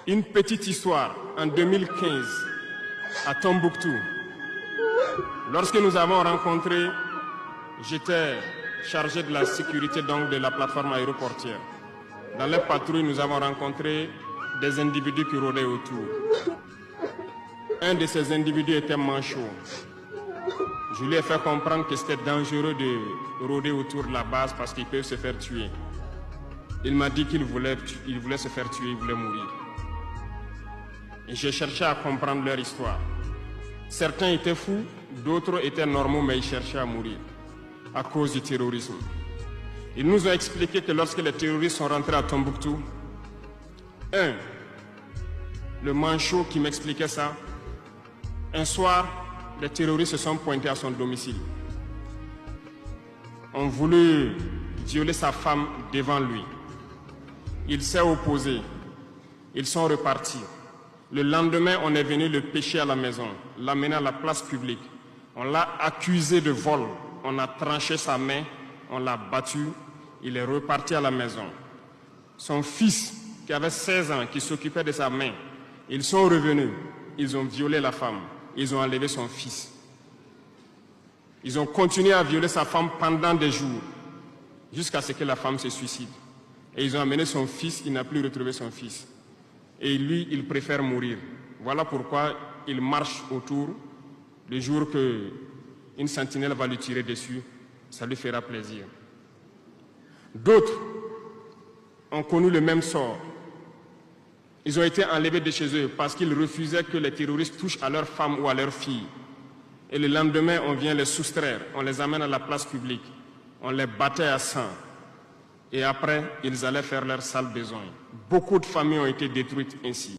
Une petite histoire, en 2015, à Tombouctou. Lorsque nous avons rencontré, j'étais chargé de la sécurité donc de la plateforme aéroportière. Dans les patrouilles, nous avons rencontré des individus qui rôdaient autour. Un de ces individus était manchot. Je lui ai fait comprendre que c'était dangereux de rôder autour de la base parce qu'il peut se faire tuer. Il m'a dit qu'il voulait se faire tuer, il voulait mourir. Et j'ai cherché à comprendre leur histoire. Certains étaient fous, d'autres étaient normaux, mais ils cherchaient à mourir à cause du terrorisme. Ils nous ont expliqué que lorsque les terroristes sont rentrés à Tombouctou, le manchot qui m'expliquait ça, un soir, les terroristes se sont pointés à son domicile. Ont voulu violer sa femme devant lui. Il s'est opposé. Ils sont repartis. Le lendemain, on est venu le pêcher à la maison, l'amener à la place publique. On l'a accusé de vol. On a tranché sa main, on l'a battu. Il est reparti à la maison. Son fils, qui avait 16 ans, qui s'occupait de sa main, ils sont revenus. Ils ont violé la femme. Ils ont enlevé son fils. Ils ont continué à violer sa femme pendant des jours, jusqu'à ce que la femme se suicide. Et ils ont amené son fils, il n'a plus retrouvé son fils. Et lui, il préfère mourir. Voilà pourquoi il marche autour. Le jour qu'une sentinelle va lui tirer dessus, ça lui fera plaisir. D'autres ont connu le même sort. Ils ont été enlevés de chez eux parce qu'ils refusaient que les terroristes touchent à leurs femmes ou à leurs filles. Et le lendemain, on vient les soustraire, on les amène à la place publique, on les battait à sang. Et après, ils allaient faire leur sale besoin. Beaucoup de familles ont été détruites ainsi.